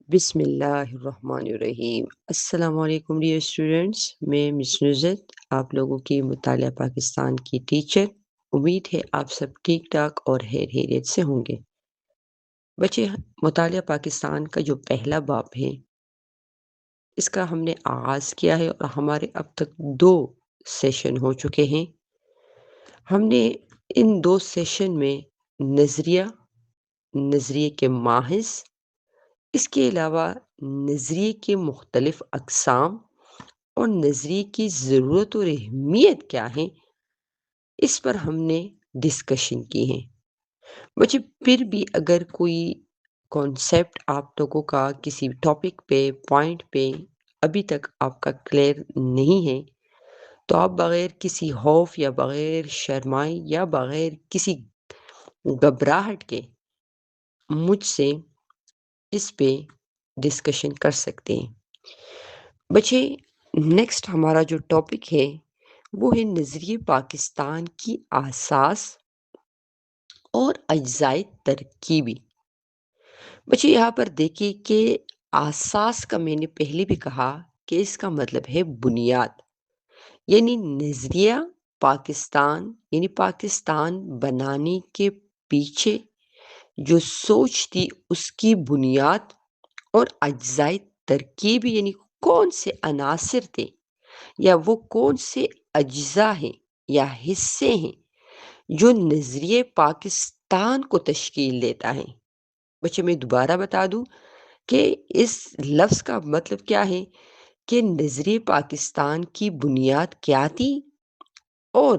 بسم اللہ الرحمن الرحیم۔ السلام علیکم ڈیئر اسٹوڈینٹس، میں مس نزت آپ لوگوں کی مطالعہ پاکستان کی ٹیچر۔ امید ہے آپ سب ٹھیک ٹھاک اور خیریت سے ہوں گے۔ بچے، مطالعہ پاکستان کا جو پہلا باب ہے اس کا ہم نے آغاز کیا ہے اور ہمارے اب تک 2 سیشن ہو چکے ہیں۔ ہم نے ان 2 سیشن میں نظریے کے ماحظ، اس کے علاوہ نظریے کے مختلف اقسام اور نظریے کی ضرورت اور اہمیت کیا ہے، اس پر ہم نے ڈسکشن کی ہے۔ بچے، پھر بھی اگر کوئی کانسیپٹ آپ لوگوں کا کسی ٹاپک پہ، پوائنٹ پہ ابھی تک آپ کا کلیئر نہیں ہے تو آپ بغیر کسی خوف یا بغیر شرمائے یا بغیر کسی گھبراہٹ کے مجھ سے اس پہ ڈسکشن کر سکتے ہیں۔ بچے، نیکسٹ ہمارا جو ٹاپک ہے وہ ہے نظریے پاکستان کی اساس اور اجزائے ترکیبی۔ بچے، یہاں پر دیکھیے کہ اساس کا میں نے پہلے بھی کہا کہ اس کا مطلب ہے بنیاد، یعنی نظریہ پاکستان، یعنی پاکستان بنانے کے پیچھے جو سوچ تھی اس کی بنیاد، اور اجزائے ترکیب یعنی کون سے عناصر تھے یا وہ کون سے اجزاء ہیں یا حصے ہیں جو نظریے پاکستان کو تشکیل دیتا ہے۔ بچے، میں دوبارہ بتا دوں کہ اس لفظ کا مطلب کیا ہے کہ نظریے پاکستان کی بنیاد کیا تھی، اور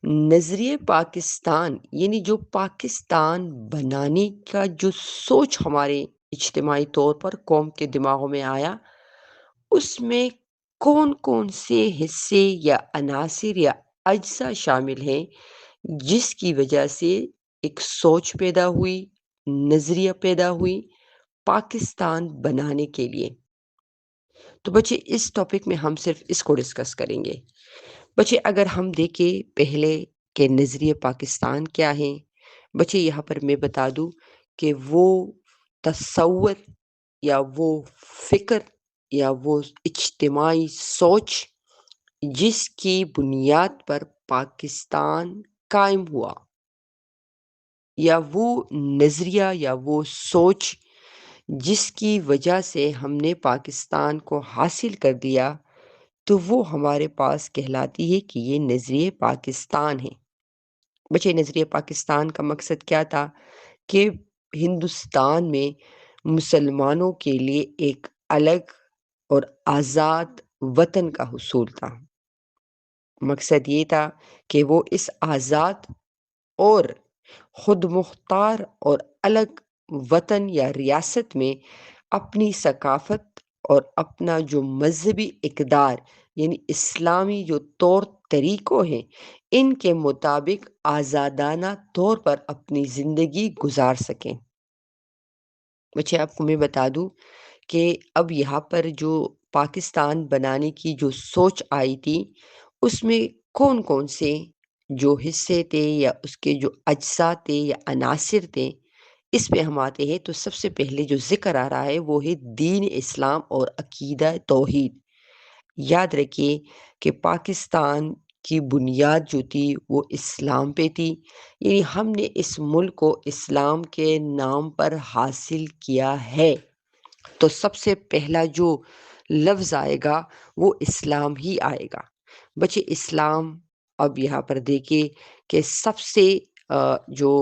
نظریے پاکستان یعنی جو پاکستان بنانے کا جو سوچ ہمارے اجتماعی طور پر قوم کے دماغوں میں آیا، اس میں کون کون سے حصے یا عناصر یا اجزاء شامل ہیں جس کی وجہ سے ایک سوچ پیدا ہوئی، نظریہ پیدا ہوئی پاکستان بنانے کے لیے۔ تو بچے، اس ٹاپک میں ہم صرف اس کو ڈسکس کریں گے۔ بچے، اگر ہم دیکھیں پہلے کہ نظریہ پاکستان کیا ہے، بچے یہاں پر میں بتا دوں کہ وہ تصور یا وہ فکر یا وہ اجتماعی سوچ جس کی بنیاد پر پاکستان قائم ہوا، یا وہ نظریہ یا وہ سوچ جس کی وجہ سے ہم نے پاکستان کو حاصل کر دیا، تو وہ ہمارے پاس کہلاتی ہے کہ یہ نظریہ پاکستان ہے۔ بچے، نظریہ پاکستان کا مقصد کیا تھا کہ ہندوستان میں مسلمانوں کے لیے ایک الگ اور آزاد وطن کا حصول تھا۔ مقصد یہ تھا کہ وہ اس آزاد اور خود مختار اور الگ وطن یا ریاست میں اپنی ثقافت اور اپنا جو مذہبی اقدار یعنی اسلامی جو طور طریقوں ہیں ان کے مطابق آزادانہ طور پر اپنی زندگی گزار سکیں۔ بچے، آپ کو میں بتا دوں کہ اب یہاں پر جو پاکستان بنانے کی جو سوچ آئی تھی اس میں کون کون سے جو حصے تھے یا اس کے جو اجزاء تھے یا عناصر تھے، اس پہ ہم آتے ہیں۔ تو سب سے پہلے جو ذکر آ رہا ہے وہ ہے دین اسلام اور عقیدہ توحید۔ یاد رکھیے کہ پاکستان کی بنیاد جو تھی وہ اسلام پہ تھی، یعنی ہم نے اس ملک کو اسلام کے نام پر حاصل کیا ہے۔ تو سب سے پہلا جو لفظ آئے گا وہ اسلام ہی آئے گا۔ بچے، اسلام، اب یہاں پر دیکھیں کہ سب سے جو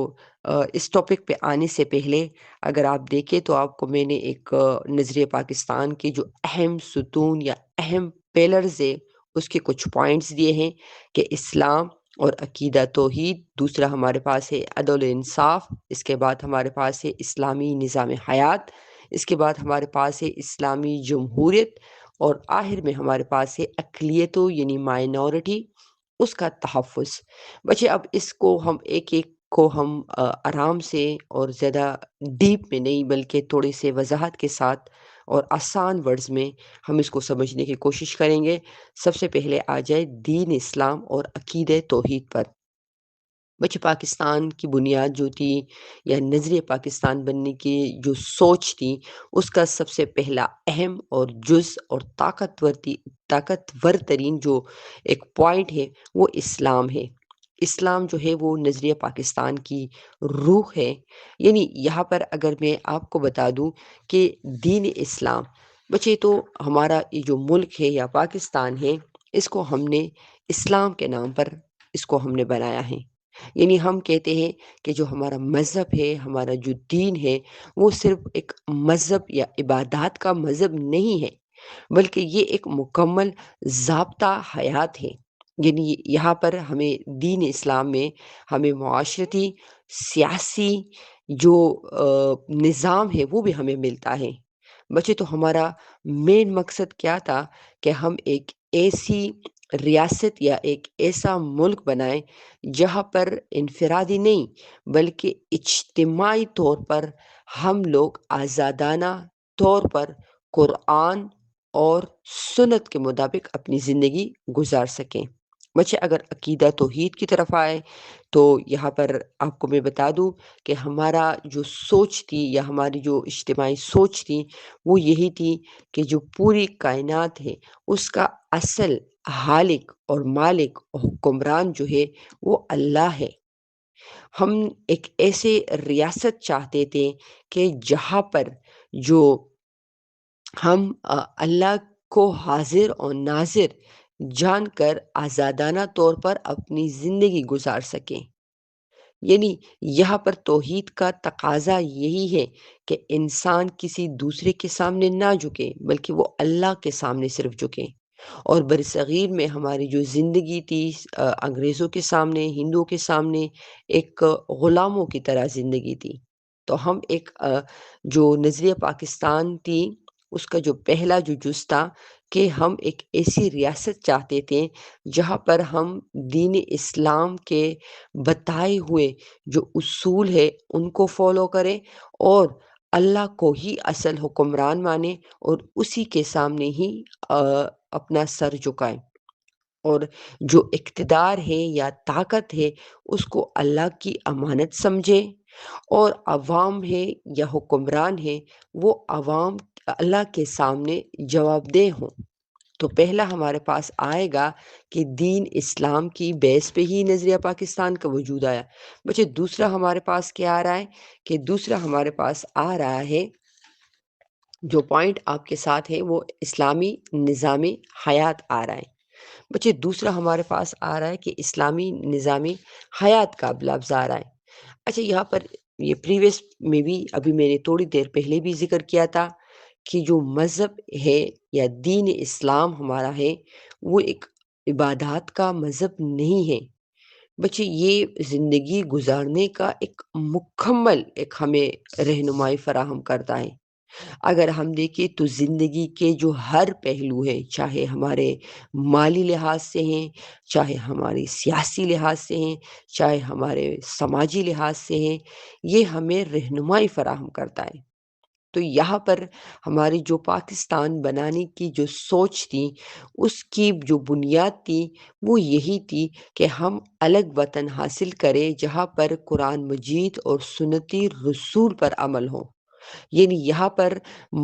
اس ٹاپک پہ آنے سے پہلے اگر آپ دیکھیں تو آپ کو میں نے ایک نظریہ پاکستان کے جو اہم ستون یا اہم پیلرز ہے اس کے کچھ پوائنٹس دیے ہیں کہ اسلام اور عقیدہ توحید، دوسرا ہمارے پاس ہے عدل و انصاف، اس کے بعد ہمارے پاس ہے اسلامی نظام حیات، اس کے بعد ہمارے پاس ہے اسلامی جمہوریت، اور آخر میں ہمارے پاس ہے اقلیتوں یعنی مائنورٹی، اس کا تحفظ۔ بچے، اب اس کو ہم ایک ایک کو ہم آرام سے اور زیادہ ڈیپ میں نہیں بلکہ تھوڑے سے وضاحت کے ساتھ اور آسان ورڈز میں ہم اس کو سمجھنے کی کوشش کریں گے۔ سب سے پہلے آ جائے دین اسلام اور عقیدہ توحید پر۔ بچے پاکستان کی بنیاد جو تھی یا نظریہ پاکستان بننے کی جو سوچ تھی، اس کا سب سے پہلا اہم اور اور طاقتور ترین جو ایک پوائنٹ ہے وہ اسلام ہے۔ اسلام جو ہے وہ نظریہ پاکستان کی روح ہے۔ یعنی یہاں پر اگر میں آپ کو بتا دوں کہ دین اسلام، بچے تو ہمارا یہ جو ملک ہے یا پاکستان ہے، اس کو ہم نے اسلام کے نام پر اس کو ہم نے بنایا ہے۔ یعنی ہم کہتے ہیں کہ جو ہمارا مذہب ہے، ہمارا جو دین ہے، وہ صرف ایک مذہب یا عبادات کا مذہب نہیں ہے، بلکہ یہ ایک مکمل ضابطہ حیات ہے۔ یعنی یہاں پر ہمیں دین اسلام میں ہمیں معاشرتی، سیاسی جو نظام ہے وہ بھی ہمیں ملتا ہے۔ بچے تو ہمارا مین مقصد کیا تھا کہ ہم ایک ایسی ریاست یا ایک ایسا ملک بنائیں جہاں پر انفرادی نہیں بلکہ اجتماعی طور پر ہم لوگ آزادانہ طور پر قرآن اور سنت کے مطابق اپنی زندگی گزار سکیں۔ بچے اگر عقیدہ توحید کی طرف آئے تو یہاں پر آپ کو میں بتا دوں کہ ہمارا جو سوچ تھی یا ہماری جو اجتماعی سوچ تھی وہ یہی تھی کہ جو پوری کائنات ہے اس کا اصل خالق اور مالک اور حکمران جو ہے وہ اللہ ہے۔ ہم ایک ایسے ریاست چاہتے تھے کہ جہاں پر جو ہم اللہ کو حاضر اور ناظر جان کر آزادانہ طور پر اپنی زندگی گزار سکیں۔ یعنی یہاں پر توحید کا تقاضا یہی ہے کہ انسان کسی دوسرے کے سامنے نہ جھکے بلکہ وہ اللہ کے سامنے صرف جھکے۔ اور برصغیر میں ہماری جو زندگی تھی انگریزوں کے سامنے، ہندوؤں کے سامنے ایک غلاموں کی طرح زندگی تھی۔ تو ہم ایک جو نظریہ پاکستان تھی اس کا جو پہلا جو جز تھا کہ ہم ایک ایسی ریاست چاہتے تھے جہاں پر ہم دین اسلام کے بتائے ہوئے جو اصول ہے ان کو فالو کریں اور اللہ کو ہی اصل حکمران مانے اور اسی کے سامنے ہی آ، اپنا سر جھکائیں، اور جو اقتدار ہے یا طاقت ہے اس کو اللہ کی امانت سمجھے، اور عوام ہے یا حکمران ہے وہ عوام اللہ کے سامنے جواب دہ ہوں۔ تو پہلا ہمارے پاس آئے گا کہ دین اسلام کی بیس پہ ہی نظریہ پاکستان کا وجود آیا۔ بچے دوسرا ہمارے پاس کیا آ رہا ہے کہ دوسرا ہمارے پاس آ رہا ہے جو پوائنٹ آپ کے ساتھ ہے وہ اسلامی نظام حیات آ رہا ہے۔ بچے دوسرا ہمارے پاس آ رہا ہے کہ اسلامی نظام حیات کا لفظ آ رہا ہے۔ اچھا یہاں پر یہ پریویس میں بھی ابھی میں نے تھوڑی دیر پہلے بھی ذکر کیا تھا کہ جو مذہب ہے یا دین اسلام ہمارا ہے وہ ایک عبادات کا مذہب نہیں ہے۔ بچے یہ زندگی گزارنے کا ایک مکمل ایک ہمیں رہنمائی فراہم کرتا ہے۔ اگر ہم دیکھیں تو زندگی کے جو ہر پہلو ہیں، چاہے ہمارے مالی لحاظ سے ہیں، چاہے ہماری سیاسی لحاظ سے ہیں، چاہے ہمارے سماجی لحاظ سے ہیں، یہ ہمیں رہنمائی فراہم کرتا ہے۔ تو یہاں پر ہماری جو پاکستان بنانے کی جو سوچ تھی اس کی جو بنیاد تھی وہ یہی تھی کہ ہم الگ وطن حاصل کریں جہاں پر قرآن مجید اور سنتی رسول پر عمل ہو۔ یعنی یہاں پر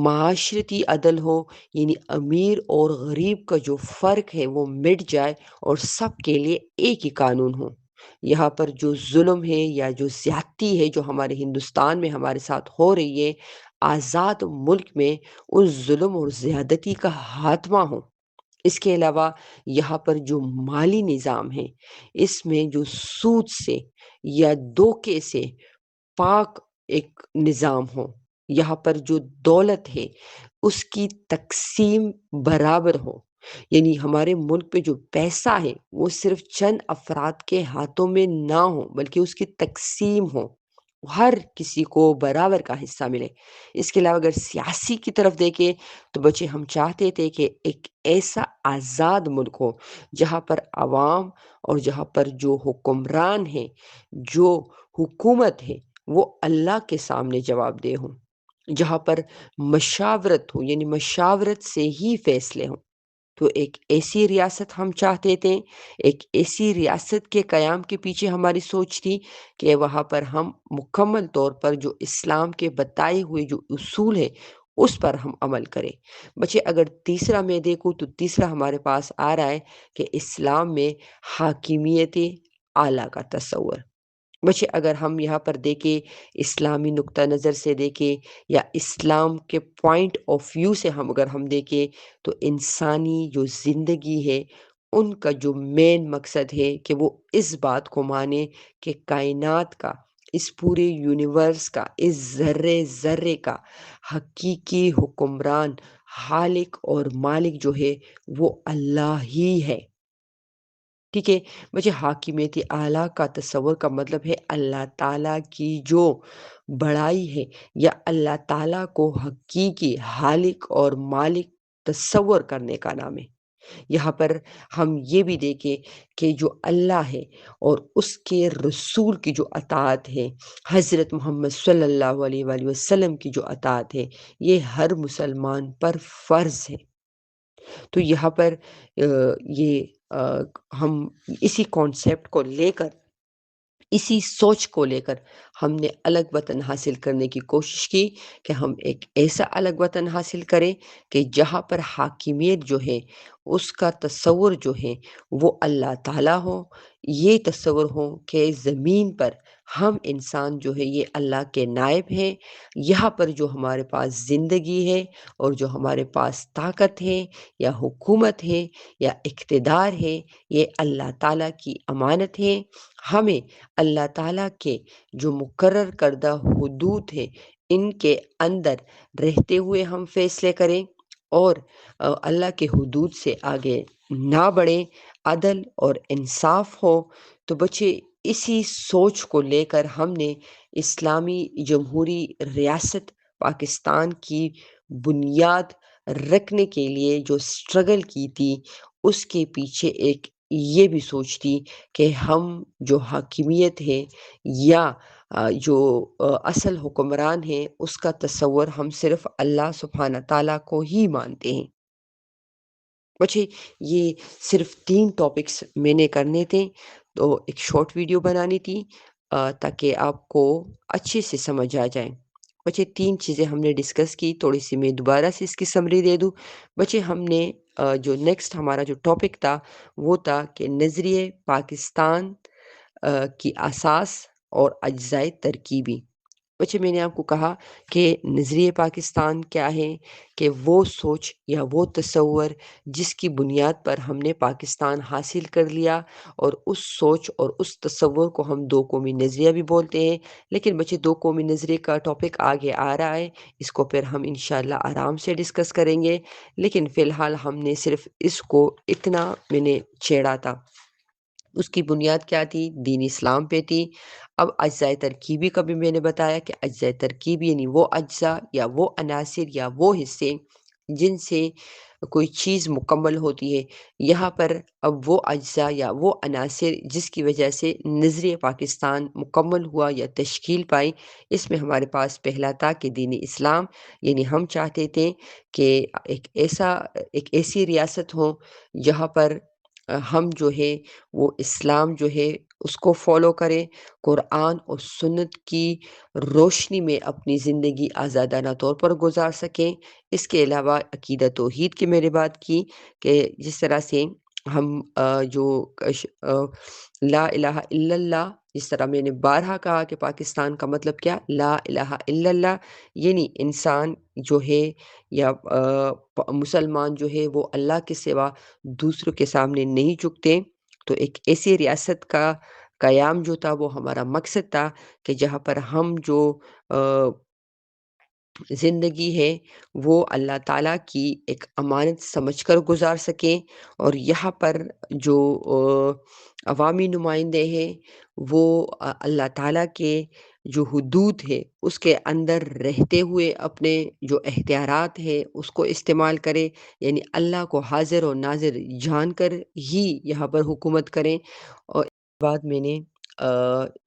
معاشرتی عدل ہو، یعنی امیر اور غریب کا جو فرق ہے وہ مٹ جائے اور سب کے لیے ایک ہی قانون ہو۔ یہاں پر جو ظلم ہے یا جو زیادتی ہے جو ہمارے ہندوستان میں ہمارے ساتھ ہو رہی ہے، آزاد ملک میں اس ظلم اور زیادتی کا خاتمہ ہو۔ اس کے علاوہ یہاں پر جو مالی نظام ہے اس میں جو سود سے یا دھوکے سے پاک ایک نظام ہو۔ یہاں پر جو دولت ہے اس کی تقسیم برابر ہو۔ یعنی ہمارے ملک پہ جو پیسہ ہے وہ صرف چند افراد کے ہاتھوں میں نہ ہو بلکہ اس کی تقسیم ہو، ہر کسی کو برابر کا حصہ ملے۔ اس کے علاوہ اگر سیاسی کی طرف دیکھیں تو بچے ہم چاہتے تھے کہ ایک ایسا آزاد ملک ہو جہاں پر عوام اور جہاں پر جو حکمران ہیں، جو حکومت ہے وہ اللہ کے سامنے جواب دہ ہوں، جہاں پر مشاورت ہو، یعنی مشاورت سے ہی فیصلے ہوں۔ تو ایک ایسی ریاست ہم چاہتے تھے، ایک ایسی ریاست کے قیام کے پیچھے ہماری سوچ تھی کہ وہاں پر ہم مکمل طور پر جو اسلام کے بتائے ہوئے جو اصول ہیں اس پر ہم عمل کریں۔ بچے اگر تیسرا میں دیکھوں تو تیسرا ہمارے پاس آ رہا ہے کہ اسلام میں حاکمیت اعلیٰ کا تصور۔ بچے اگر ہم یہاں پر دیکھیں، اسلامی نقطہ نظر سے دیکھیں یا اسلام کے پوائنٹ آف ویو سے ہم دیکھیں تو انسانی جو زندگی ہے ان کا جو مین مقصد ہے کہ وہ اس بات کو مانے کہ کائنات کا، اس پورے یونیورس کا، اس ذرے ذرے کا حقیقی حکمران، خالق اور مالک جو ہے وہ اللہ ہی ہے۔ ٹھیک ہے مجھے حاکمیت اعلیٰ کا تصور کا مطلب ہے اللہ تعالیٰ کی جو بڑائی ہے یا اللہ تعالیٰ کو حقیقی خالق اور مالک تصور کرنے کا نام ہے۔ یہاں پر ہم یہ بھی دیکھیں کہ جو اللہ ہے اور اس کے رسول کی جو اطاعت ہے، حضرت محمد صلی اللہ علیہ وآلہ وسلم کی جو اطاعت ہے، یہ ہر مسلمان پر فرض ہے۔ تو یہاں پر یہ ہم اسی کانسیپٹ کو لے کر، اسی سوچ کو لے کر ہم نے الگ وطن حاصل کرنے کی کوشش کی کہ ہم ایک ایسا الگ وطن حاصل کریں کہ جہاں پر حاکمیت جو ہے اس کا تصور جو ہے وہ اللہ تعالیٰ ہو۔ یہ تصور ہو کہ زمین پر ہم انسان جو ہے یہ اللہ کے نائب ہیں، یہاں پر جو ہمارے پاس زندگی ہے اور جو ہمارے پاس طاقت ہے یا حکومت ہے یا اقتدار ہے، یہ اللہ تعالیٰ کی امانت ہے۔ ہمیں اللہ تعالیٰ کے جو مقرر کردہ حدود ہے ان کے اندر رہتے ہوئے ہم فیصلے کریں اور اللہ کے حدود سے آگے نہ بڑھیں، عدل اور انصاف ہو۔ تو بچے اسی سوچ کو لے کر ہم نے اسلامی جمہوری ریاست پاکستان کی بنیاد رکھنے کے لیے جو سٹرگل کی تھی، اس کے پیچھے ایک یہ بھی سوچ تھی کہ ہم جو حاکمیت ہے یا جو اصل حکمران ہے اس کا تصور ہم صرف اللہ سبحانہ تعالیٰ کو ہی مانتے ہیں۔ بچے یہ صرف 3 ٹاپکس میں نے کرنے تھے، تو ایک شارٹ ویڈیو بنانی تھی تاکہ آپ کو اچھے سے سمجھ آ جائیں۔ بچے 3 چیزیں ہم نے ڈسکس کی، تھوڑی سی میں دوبارہ سے اس کی سمری دے دوں۔ بچے ہم نے جو نیکسٹ ہمارا جو ٹاپک تھا وہ تھا کہ نظریہ پاکستان کی اساس اور اجزائے ترکیبی۔ بچے میں نے آپ کو کہا کہ نظریہ پاکستان کیا ہے، کہ وہ سوچ یا وہ تصور جس کی بنیاد پر ہم نے پاکستان حاصل کر لیا، اور اس سوچ اور اس تصور کو ہم دو قومی نظریہ بھی بولتے ہیں۔ لیکن بچے دو قومی نظریے کا ٹاپک آگے آ رہا ہے، اس کو پھر ہم انشاءاللہ آرام سے ڈسکس کریں گے، لیکن فی الحال ہم نے صرف اس کو اتنا میں نے چھیڑا تھا۔ اس کی بنیاد کیا تھی؟ دین اسلام پہ تھی۔ اب اجزائے ترکیبی کا بھی میں نے بتایا کہ اجزائے ترکیبی یعنی وہ اجزاء یا وہ عناصر یا وہ حصے جن سے کوئی چیز مکمل ہوتی ہے۔ یہاں پر اب وہ اجزاء یا وہ عناصر جس کی وجہ سے نظریہ پاکستان مکمل ہوا یا تشکیل پائی، اس میں ہمارے پاس پہلا تھا کہ دین اسلام، یعنی ہم چاہتے تھے کہ ایک ایسی ریاست ہو جہاں پر ہم جو ہے وہ اسلام جو ہے اس کو فالو کریں، قرآن اور سنت کی روشنی میں اپنی زندگی آزادانہ طور پر گزار سکیں۔ اس کے علاوہ عقیدہ توحید کی میں نے بات کی کہ جس طرح سے ہم لا الہ الا اللہ، جس طرح میں نے بارہا کہا کہ پاکستان کا مطلب کیا؟ لا الہ الا اللہ، یعنی انسان جو ہے یا مسلمان جو ہے وہ اللہ کے سوا دوسروں کے سامنے نہیں جھکتے۔ تو ایک ایسی ریاست کا قیام جو تھا وہ ہمارا مقصد تھا کہ جہاں پر ہم جو زندگی ہے وہ اللہ تعالیٰ کی ایک امانت سمجھ کر گزار سکیں، اور یہاں پر جو عوامی نمائندے ہیں وہ اللہ تعالیٰ کے جو حدود ہے اس کے اندر رہتے ہوئے اپنے جو اختیارات ہے اس کو استعمال کریں، یعنی اللہ کو حاضر و ناظر جان کر ہی یہاں پر حکومت کریں۔ اور اس کے بعد میں نے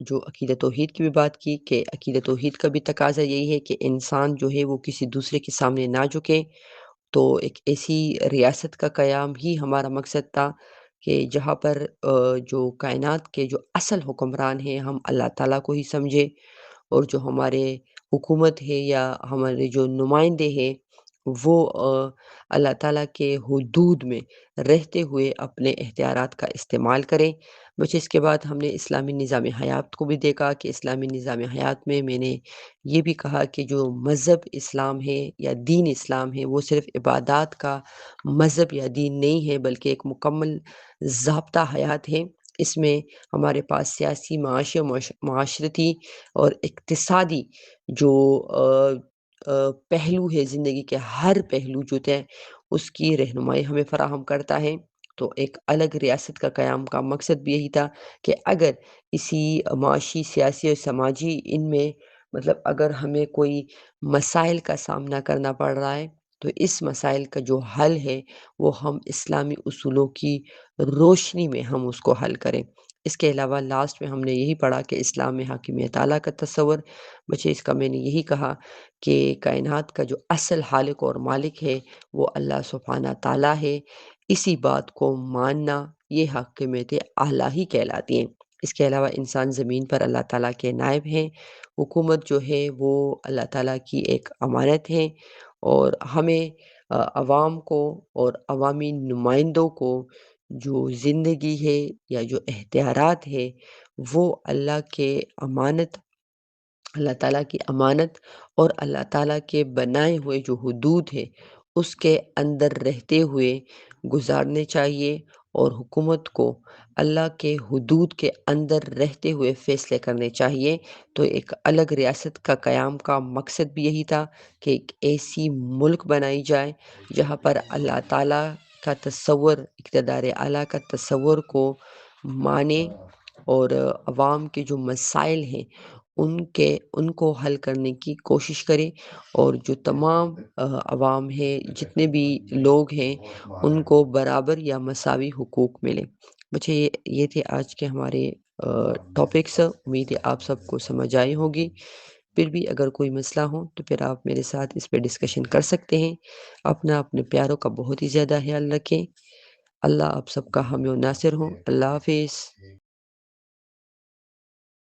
جو عقیدہ توحید کی بھی بات کی کہ عقیدہ توحید کا بھی تقاضا یہی ہے کہ انسان جو ہے وہ کسی دوسرے کے سامنے نہ جھکے، تو ایک ایسی ریاست کا قیام ہی ہمارا مقصد تھا کہ جہاں پر جو کائنات کے جو اصل حکمران ہیں ہم اللہ تعالیٰ کو ہی سمجھیں، اور جو ہمارے حکومت ہے یا ہمارے جو نمائندے ہیں وہ اللہ تعالیٰ کے حدود میں رہتے ہوئے اپنے اختیارات کا استعمال کریں۔ بچے اس کے بعد ہم نے اسلامی نظام حیات کو بھی دیکھا کہ اسلامی نظام حیات میں نے یہ بھی کہا کہ جو مذہب اسلام ہے یا دین اسلام ہے وہ صرف عبادات کا مذہب یا دین نہیں ہے، بلکہ ایک مکمل ضابطہ حیات ہے۔ اس میں ہمارے پاس سیاسی، معاشی، معاشرتی اور اقتصادی جو پہلو ہے، زندگی کے ہر پہلو جو ہے اس کی رہنمائی ہمیں فراہم کرتا ہے۔ تو ایک الگ ریاست کا قیام کا مقصد بھی یہی تھا کہ اگر اسی معاشی، سیاسی اور سماجی ان میں مطلب اگر ہمیں کوئی مسائل کا سامنا کرنا پڑ رہا ہے تو اس مسائل کا جو حل ہے وہ ہم اسلامی اصولوں کی روشنی میں ہم اس کو حل کریں۔ اس کے علاوہ لاسٹ میں ہم نے یہی پڑھا کہ اسلام میں حاکمیت اعلیٰ کا تصور، بچے اس کا میں نے یہی کہا کہ کائنات کا جو اصل خالق اور مالک ہے وہ اللہ سبحانہ تعالیٰ ہے۔ اسی بات کو ماننا یہ حاکمیت اعلیٰ ہی کہلاتی ہیں۔ اس کے علاوہ انسان زمین پر اللہ تعالیٰ کے نائب ہیں، حکومت جو ہے وہ اللہ تعالیٰ کی ایک امانت ہے، اور ہمیں عوام کو اور عوامی نمائندوں کو جو زندگی ہے یا جو اختیارات ہے وہ اللہ تعالیٰ کی امانت اور اللہ تعالیٰ کے بنائے ہوئے جو حدود ہے اس کے اندر رہتے ہوئے گزارنے چاہیے، اور حکومت کو اللہ کے حدود کے اندر رہتے ہوئے فیصلے کرنے چاہیے۔ تو ایک الگ ریاست کا قیام کا مقصد بھی یہی تھا کہ ایک ایسی ملک بنائی جائے جہاں پر اللہ تعالیٰ کا تصور، اقتدار اعلیٰ کا تصور کو مانے، اور عوام کے جو مسائل ہیں ان کو حل کرنے کی کوشش کرے، اور جو تمام عوام ہیں، جتنے بھی لوگ ہیں، ان کو برابر یا مساوی حقوق ملے۔ بچے یہ تھے آج کے ہمارے ٹاپکس، امید ہے آپ سب کو سمجھ آئی ہوگی۔ پھر بھی اگر کوئی مسئلہ ہو تو پھر آپ میرے ساتھ اس پہ ڈسکشن کر سکتے ہیں۔ اپنے پیاروں کا بہت ہی زیادہ خیال رکھیں۔ اللہ آپ سب کا حامی و ناصر ہوں۔ اللہ حافظ۔